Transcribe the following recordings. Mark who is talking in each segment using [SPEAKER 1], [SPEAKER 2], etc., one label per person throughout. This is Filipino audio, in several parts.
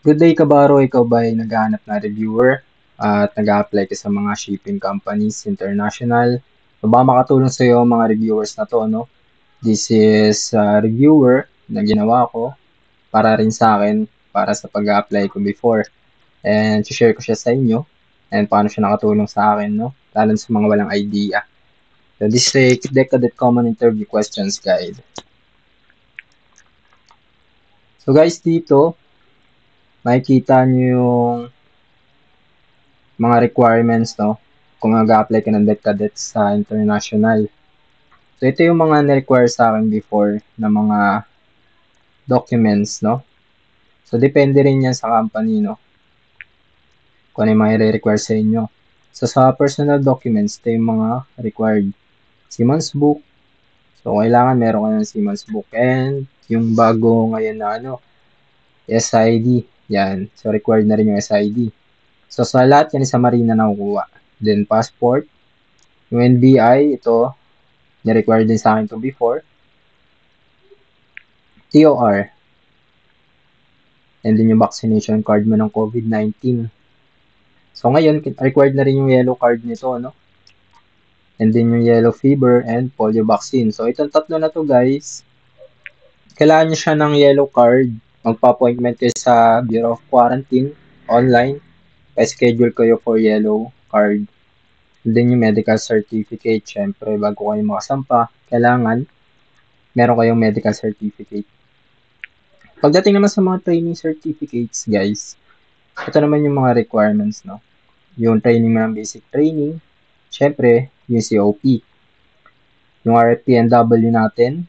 [SPEAKER 1] Good day Kabaro, ikaw ba ay naghahanap na reviewer at nag-a-apply ka sa mga shipping companies international? So baka makatulong sa iyo ang mga reviewers na to, no? This is a reviewer na ginawa ko para rin sa akin, para sa pag-a-apply ko before. And share ko siya sa inyo and paano siya nakatulong sa akin, no? Lalo sa mga walang idea. So this is a Decadent Common Interview Questions Guide. So guys, dito, makikita nyo yung mga requirements, no? Kung mag-apply ka ng cadet sa international. So, ito yung mga na-require sa akin before na mga documents, no? So, depende rin yan sa company, no? Kung ano yung mga i-require sa inyo. So, sa personal documents, ito yung mga required. Siemens book. So, kailangan meron ka ng Siemens book. And, yung bago ngayon na SID. Yan. So, required na rin yung SID. So, sa lahat yan, sa Marina nakukuha. Then, passport. Yung NBI, ito, na-require din sa akin to before. TOR. And then yung vaccination card mo ng COVID-19. So, ngayon, required na rin yung yellow card nito, no? And then yung yellow fever and polio vaccine. So, itong tatlo na to, guys, kailangan nyo siya ng yellow card. Magpa-appointment kayo sa Bureau of Quarantine online. Pa-schedule kayo for yellow card. And then yung medical certificate, syempre, bago kayo makasampa, kailangan meron kayong medical certificate. Pagdating naman sa mga training certificates, guys, ito naman yung mga requirements, no? Yung training mo ng basic training, syempre, yung COP. Yung RFPNW natin,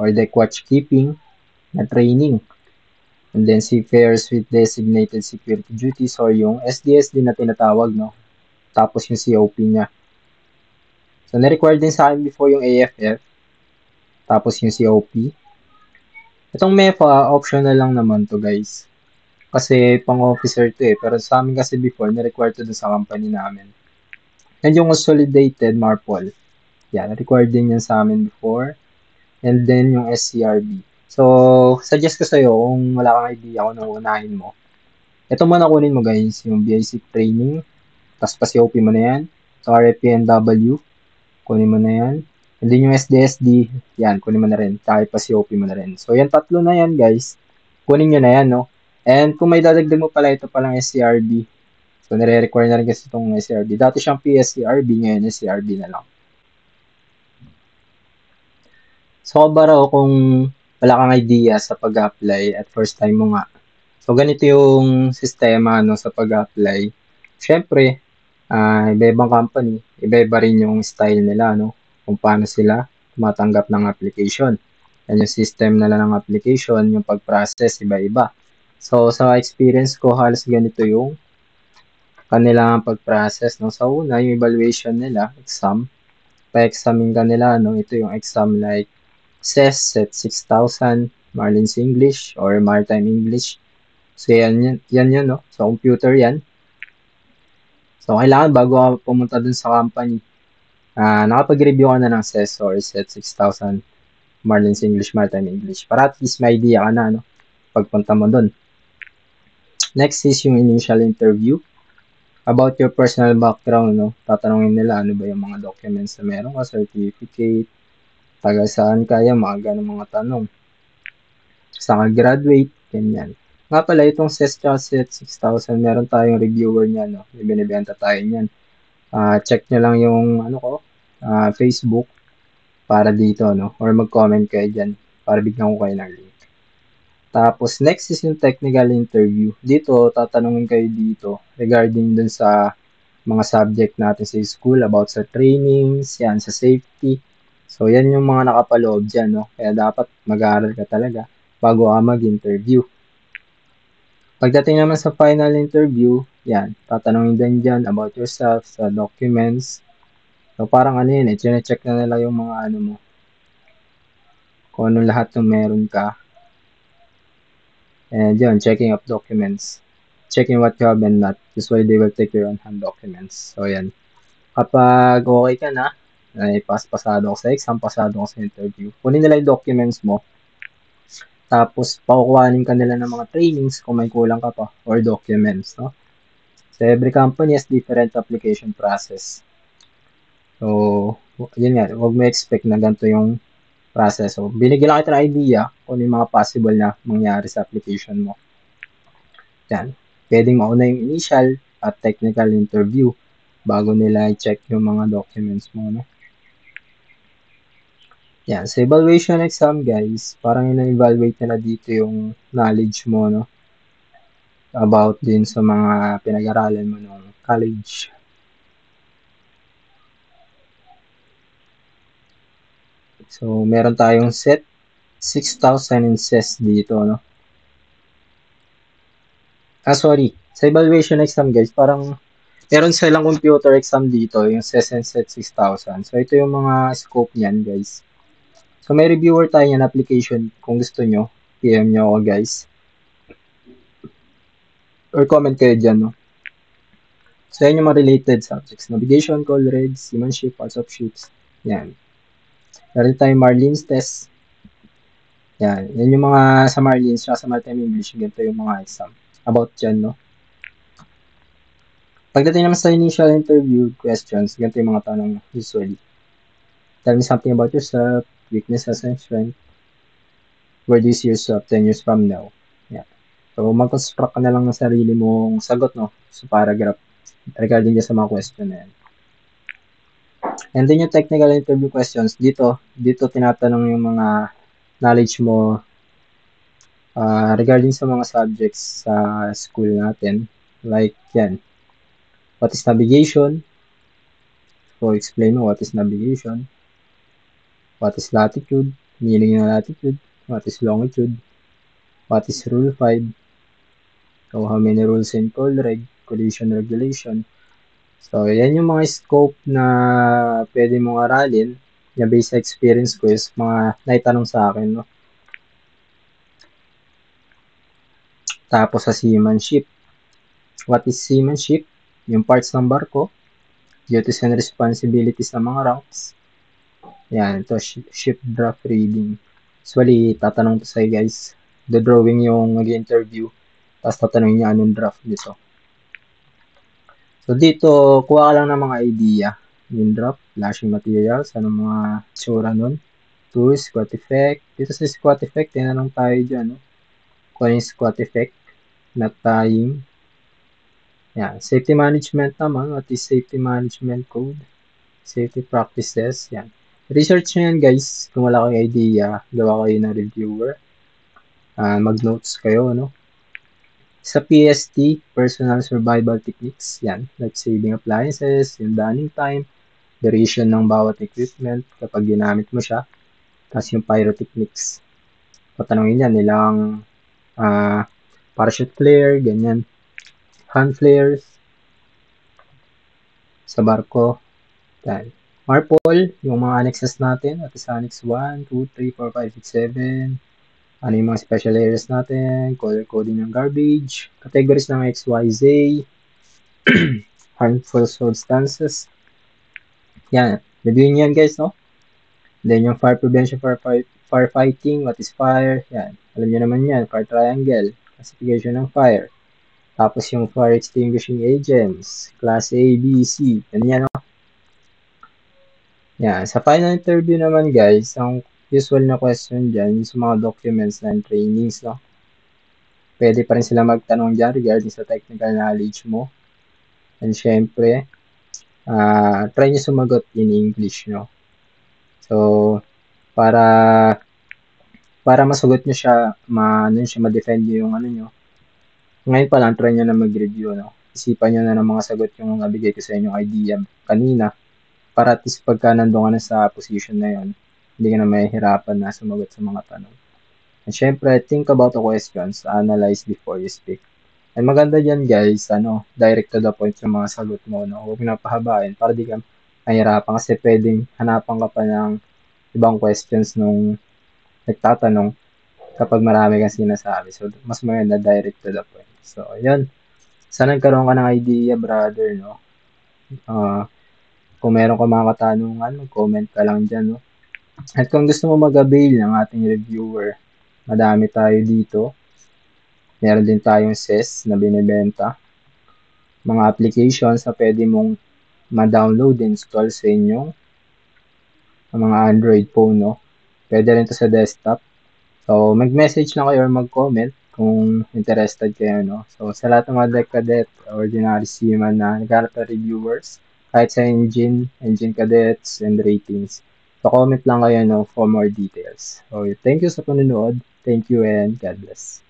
[SPEAKER 1] or deck watch keeping na training. And then seafarers with designated security duties, or yung SDSD na tinatawag, no? Tapos yung COP niya. So, na-require din sa akin before yung AFF, tapos yung COP. Itong MEFA, optional lang naman to, guys. Kasi pang-officer to pero sa amin kasi before, na-require to dun sa company namin. And yung consolidated MARPOL, yan, required din yan sa amin before. And then yung SCRB. So, suggest ko sa'yo, kung wala kang idea kung anong unahin mo, ito muna kunin mo guys, yung basic training, tapos pa-COP mo na yan. So, RFPNW, kunin mo na yan. And then yung SDSD, yan, kunin mo na rin. Kahit pa-COP mo na rin. So, yan tatlo na yan guys. Kunin nyo na yan, no? And kung may dadagdag mo pala, ito palang SCRB. So, nire-require na rin kasi itong SCRB. Dati siyang PSCRB, ngayon SCRB na lang. So, kabaro, kung wala kang idea sa pag-apply at first time mo nga. So, ganito yung sistema no, sa pag-apply. Siyempre, iba-ibang company, iba-iba rin yung style nila, no? Kung paano sila tumatanggap ng application. Yan yung system nila ng application, yung pag-process, iba-iba. So, sa experience ko, halos ganito yung kanilang pag-process. No? Sa una, yung evaluation nila, exam. Pa-examine kanila, no? Ito yung exam like SES, Set 6000, Marlins English, or Maritime English. So, yan yun, no? So, computer yan. So, kailangan bago ka pumunta dun sa company, nakapag-review ka na ng SES or Set 6000, Marlins English, Maritime English. Para at least may idea ka na, no? Pagpunta mo dun. Next is yung initial interview. About your personal background, no? Tatanungin nila ano ba yung mga documents na meron ka, certificate, taga saan kaya, mga ganong mga tanong. Saan ka graduate, ganyan. Nga pala, itong SES Set 6000, meron tayong reviewer niya, no? May binibenta tayo niyan. Check nyo lang yung, Facebook para dito, no? Or mag-comment kayo dyan para bigyan ko kayo ng link. Tapos, next is yung technical interview. Dito, tatanungin kayo dito regarding dun sa mga subject natin sa school about sa trainings, yan, sa safety. So, yan yung mga nakapaloob dyan, no? Kaya dapat mag-aaral ka talaga bago ka mag-interview. Pagdating naman sa final interview, yan, tatanungin din dyan about yourself, sa documents. So, parang ano yun, check na nila yung mga ano mo. Kung ano lahat ng meron ka. And yun, checking of documents. Checking what you have and not. Usually, they will take your on-hand documents. So, yan. Kapag okay ka na, ay pasado ka sa exam, pasado ka sa interview, kunin nila yung documents mo. Tapos, pakukuhanin ka nila ng mga trainings kung may kulang ka pa or documents, no? So, every company has different application process. So, yun nga, huwag mo expect na ganito yung process. So, binigyan lang kita ng idea kung ano yung mga possible na mangyari sa application mo. Yan. Pwedeng mauna yung initial at technical interview bago nila i-check yung mga documents mo, no? Yan. Sa evaluation exam, guys, parang ina-evaluate nila dito yung knowledge mo, no? About din sa mga pinag-aralan mo nung college. So, meron tayong set 6,000 in CES dito, no? Sorry. Sa evaluation exam, guys, parang meron silang computer exam dito, yung CES and set 6,000. So, ito yung mga scope niyan, guys. So, may reviewer tayo yan application. Kung gusto nyo, PM nyo ako, guys. Or comment kayo dyan, no? So, yan yung mga related subjects. Navigation, call regs, seamanship, parts of ships. Yan. Meron tayong Marlins test. Yan. Yan yung mga sa Marlins, sa Maritime English. Ganito yung mga exam. About dyan, no? Pagdating naman sa initial interview questions, ganito yung mga tanong usually. Tell me something about yourself, weaknesses and strength. Where do you see yourself 10 years from now? Yeah. So, mag-construct ka na lang ng sarili mong sagot, no? Sa paragraph regarding sa mga question na yan. And then yung technical interview questions, dito tinatanong yung mga knowledge mo regarding sa mga subjects sa school natin. Like yan. What is navigation? So, explain mo what is navigation. What is latitude? Meaning ng latitude. What is longitude? What is Rule 5? So, how many rules in call reg? Collision regulation. So, yan yung mga scope na pwede mong aralin na based sa experience ko is mga naitanong sa akin, no? Tapos sa seamanship. What is seamanship? Yung parts ng barko, duties and responsibilities ng mga ranks. Yan, ito, ship draft reading. Usually, tatanong to sa'yo guys. The drawing yung mag-interview. Tapos tatanungin niya anong draft dito. So, dito, kuha ka lang ng mga idea. Yung draft, flashing materials, anong mga tsura nun. Tools, squat effect. Dito sa squat effect, tinanong tayo dyan. No? Kung yung squat effect, not tying. Yan. Safety management naman. What is safety management code? Safety practices. Yan. Research nyo yan guys. Kung wala kayong idea, gawa kayo ng reviewer. Mag-notes kayo, no? Sa PST, personal survival techniques. Yan. Like saving appliances, yung downing time, duration ng bawat equipment kapag ginamit mo siya. Tapos yung pyrotechnics. Patanongin yan, nilang parachute flare, ganyan. Hand flares sa barko. Yan. Marpol, yung mga annexes natin. At sa Annex 1, 2, 3, 4, 5, 6, 7. Ano yung mga special areas natin. Color coding ng garbage. Categories ng XYZ. Harmful substances. Yan. Reviewin yan guys, no? Then yung fire prevention, firefighting. What is fire? Yan. Alam niyo naman yan. Fire triangle. Classification ng fire. Tapos yung fire extinguishing agents. Class A, B, C. Yan, no? Yan. Sa final interview naman guys, ang usual na question dyan, yung sa mga documents and trainings, no? Pwede pa rin sila magtanong dyan regarding sa technical knowledge mo. And syempre, try nyo sumagot in English, no? So, para masagot nyo siya, ma-defend nyo yung ano nyo. Ngayon pa lang, try nyo na mag-review, no? Isipan nyo na ng mga sagot yung nabigay ko sa inyong idea kanina. Para at least pagka nandun ka na sa position na yun, hindi ka na mahihirapan na sumagot sa mga tanong. And syempre, think about the questions, analyze before you speak. And maganda dyan guys, direct to the point yung mga sagot mo, no? Huwag na pahabain para di ka mahirapan kasi pwedeng hanapan ka pa ng ibang questions nung nagtatanong kapag marami kang sinasabi. So, mas maganda direct to the point. So, yun. Sana nagkaroon ka ng idea, brother, no? Kung meron ka mga katanungan, mag-comment ka lang dyan, no? At kung gusto mo mag-avail ng ating reviewer, Madami tayo dito. Meron din tayong SES na binibenta. Mga applications na pwede mong ma-download, install sa inyong mga Android phone, no? Pwede rin to sa desktop. So, mag-message lang kayo or mag-comment kung interested kayo, no? So, sa lahat ng mga Deck Cadet, ordinary seaman na nagharap na reviewers, kahit sa engine cadets, and ratings. So, comment lang kayo, no, for more details. So, thank you sa panonood. Thank you and God bless.